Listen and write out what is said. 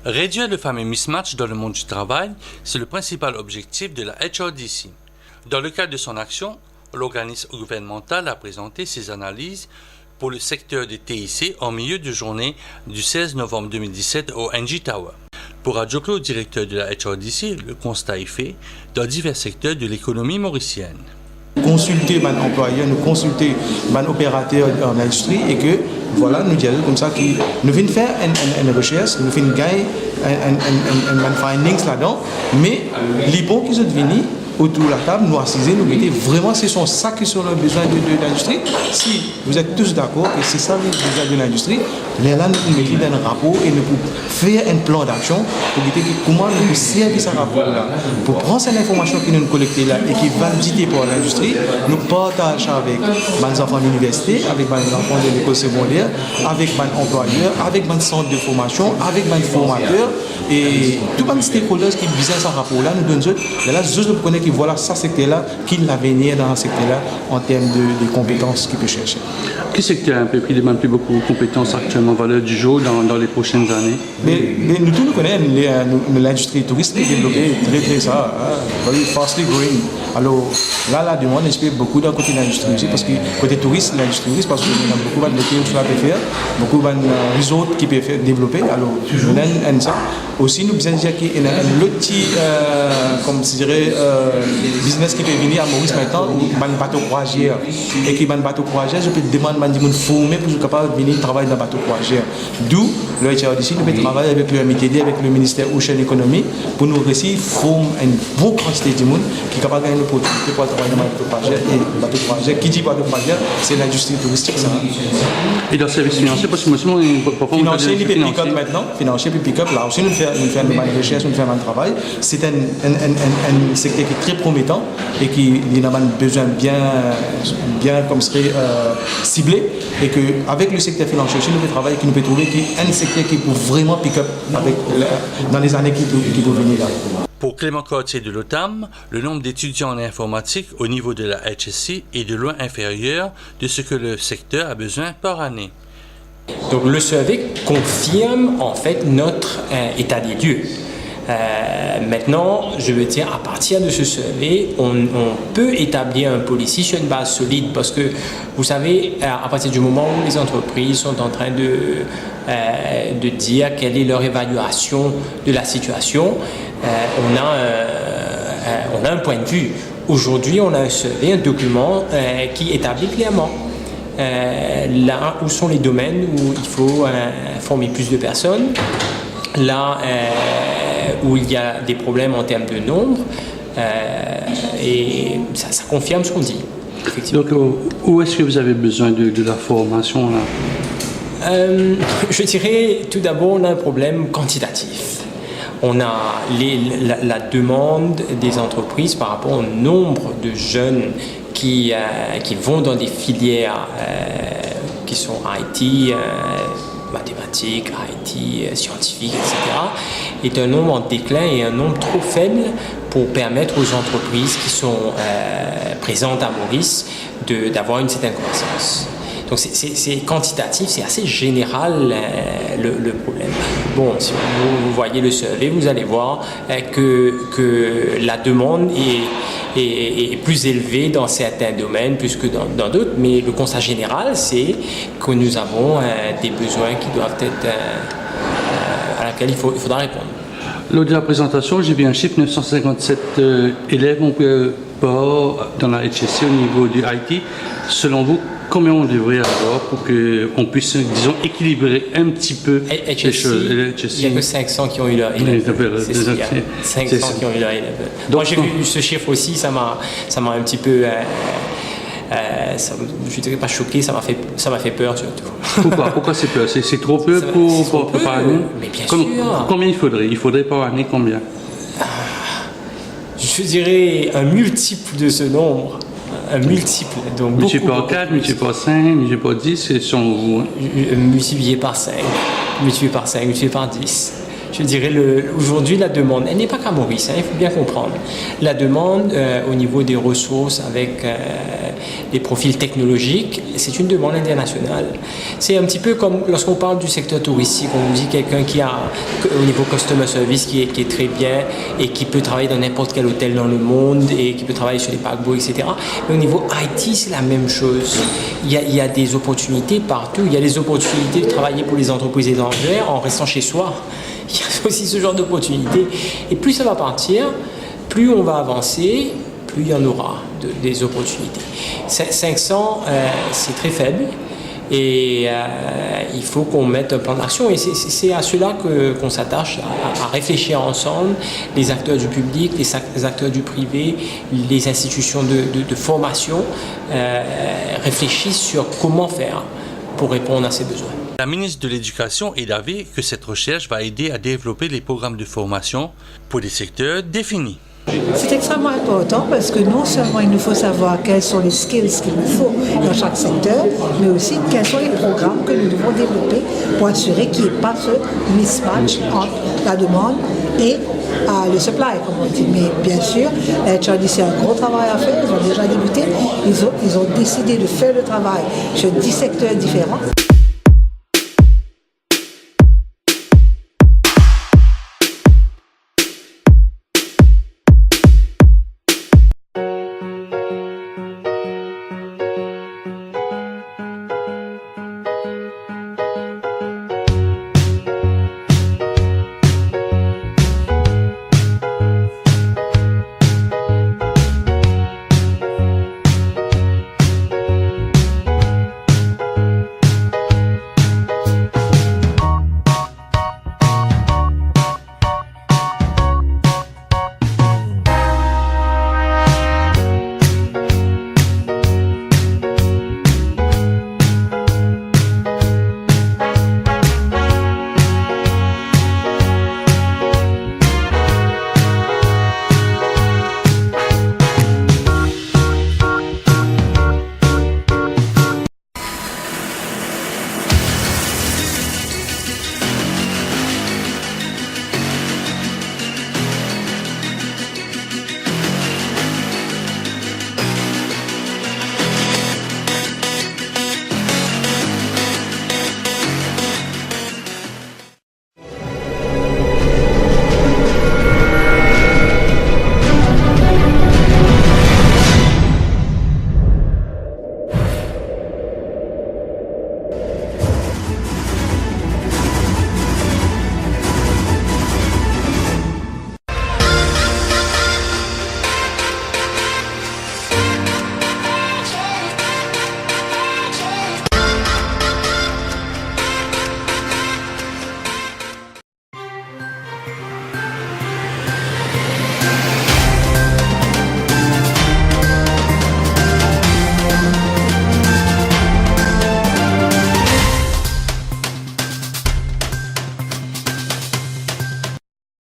Réduire le fameux mismatch dans le monde du travail, c'est le principal objectif de la HRDC. Dans le cadre de son action, l'organisme gouvernemental a présenté ses analyses pour le secteur des TIC en milieu de journée du 16 novembre 2017 au NG Tower. Pour Radio Claude, directeur de la HRDC, le constat est fait dans divers secteurs de l'économie mauricienne. Consulter mon employeur, nous consulter mon opérateur en industrie et que voilà, nous disons comme ça que nous venons faire une recherche, nous venons gagner un findings là-dedans, mais les bons qui sont venus autour de la table, nous assiser, nous mettons vraiment, ce sont ça qui sont les besoins de l'industrie. Si vous êtes tous d'accord que c'est ça les besoins de l'industrie, là nous mettons dans un rapport et nous pouvons faire un plan d'action pour dire comment nous pouvons servir ce rapport-là. Pour prendre cette information que nous collectons là et qui est validée pour l'industrie, nous partageons avec les enfants de l'université, avec les enfants de l'école secondaire, avec les employeurs, avec les centres de formation, avec les formateurs et tous les stakeholders qui visent ce rapport-là, nous donnons juste pour connaître que voilà ça secteur-là, qui l'avenir dans ce secteur-là en termes de compétences qu'il peut chercher. Quel secteur un peu qui demande plus beaucoup de compétences actuellement en valeur du jour dans les prochaines années? Mais nous tous nous connaissons l'industrie touristique développée très ça, fastly growing. Alors là la demande est beaucoup d'un côté de l'industrie aussi parce que côté touriste, l'industrie touriste parce qu'il y a beaucoup de métiers qui peuvent faire, beaucoup de réseaux qui peuvent faire développer. Alors nous avons ça. Aussi nous besoin de dire qu'il y a un petit comme je dirais business qui peut venir à Maurice maintenant ou un bateau croisière et qui un bateau croisière je peux demander à des gens formés pour être capable de venir travailler dans le bateau croisière. D'où le HRDC nous peut travailler avec le MITD, avec le ministère Ocean Economy pour nous réussir former une bonne quantité de monde qui est capable de gagner l'opportunité pour travailler dans le bateau croisière et le bateau croisière. Qui dit bateau croisière, c'est l'industrie touristique ça. Et dans le service financier parce que moi financier il peut pick-up maintenant, financier peut pick-up là aussi nous faisons une recherche, nous faisons un travail. C'est un secteur qui est très promettant et qui a besoin bien comme serait ciblé et qu'avec le secteur financier aussi nous pouvons travailler qui nous peut trouver qui est un secteur qui peut vraiment pick up dans les années qui vont venir là. Pour Clément Cortier de l'OTAM, le nombre d'étudiants en informatique au niveau de la HSC est de loin inférieur de ce que le secteur a besoin par année. Donc le survey confirme en fait notre état des lieux. Maintenant, je veux dire, à partir de ce survey, on peut établir un policy sur une base solide parce que, vous savez, à partir du moment où les entreprises sont en train de dire quelle est leur évaluation de la situation, on a un point de vue. Aujourd'hui, on a un survey, un document qui établit clairement là où sont les domaines où il faut former plus de personnes, là où il y a des problèmes en termes de nombre, et ça confirme ce qu'on dit. Donc, où est-ce que vous avez besoin de la formation là? Je dirais tout d'abord, on a un problème quantitatif. On a la demande des entreprises par rapport au nombre de jeunes qui vont dans des filières qui sont IT, mathématiques, IT, scientifiques, etc., est un nombre en déclin et un nombre trop faible pour permettre aux entreprises qui sont présentes à Maurice d'avoir une certaine croissance. Donc c'est quantitatif, c'est assez général le problème. Bon, si vous voyez le survey, vous allez voir que la demande est plus élevée dans certains domaines plus que dans d'autres, mais le constat général, c'est que nous avons des besoins qui doivent être à laquelle il faudra répondre. Lors de la présentation, j'ai vu un chiffre 957 élèves dans la HSC au niveau du IT. Selon vous, combien on devrait avoir pour qu'on puisse, disons, équilibrer un petit peu les choses? Il n'y a que 500 qui ont eu leur A-level. C'est ce qu'il y a. 500 qui ont eu leur A-level. Moi, j'ai vu ce chiffre aussi, ça m'a un petit peu... je ne dirais pas choqué, ça m'a fait peur surtout. Pourquoi c'est peur? C'est trop peu par année? Mais bien sûr. Combien il faudrait? Il faudrait par année combien? Je dirais un multiple de ce nombre. Un multiple. Donc multiplié par 4, multiplié par 5, multiplié par 10, c'est selon vous. Multiplié par 5, multiplié par 5, multiplié par 10. je dirais, aujourd'hui, la demande, elle n'est pas qu'à Maurice, hein, il faut bien comprendre. La demande au niveau des ressources avec des profils technologiques, c'est une demande internationale. C'est un petit peu comme lorsqu'on parle du secteur touristique, on nous dit quelqu'un qui a, au niveau customer service, qui est très bien et qui peut travailler dans n'importe quel hôtel dans le monde et qui peut travailler sur les paquebots, etc. Mais au niveau IT, c'est la même chose. Il y a des opportunités partout. Il y a des opportunités de travailler pour les entreprises étrangères en restant chez soi. Il y a aussi ce genre d'opportunités. Et plus ça va partir, plus on va avancer, plus il y en aura des opportunités. 500, c'est très faible. Et il faut qu'on mette un plan d'action. Et c'est à cela qu'on s'attache, à réfléchir ensemble, les acteurs du public, les acteurs du privé, les institutions de formation, réfléchissent sur comment faire pour répondre à ces besoins. La ministre de l'Éducation est d'avis que cette recherche va aider à développer les programmes de formation pour des secteurs définis. C'est extrêmement important parce que non seulement il nous faut savoir quels sont les skills qu'il nous faut dans chaque secteur, mais aussi quels sont les programmes que nous devons développer pour assurer qu'il n'y ait pas ce mismatch entre la demande et le supply, comme on dit. Mais bien sûr, la HRDC a un gros travail à faire, ils ont déjà débuté, ils ont décidé de faire le travail sur 10 secteurs différents.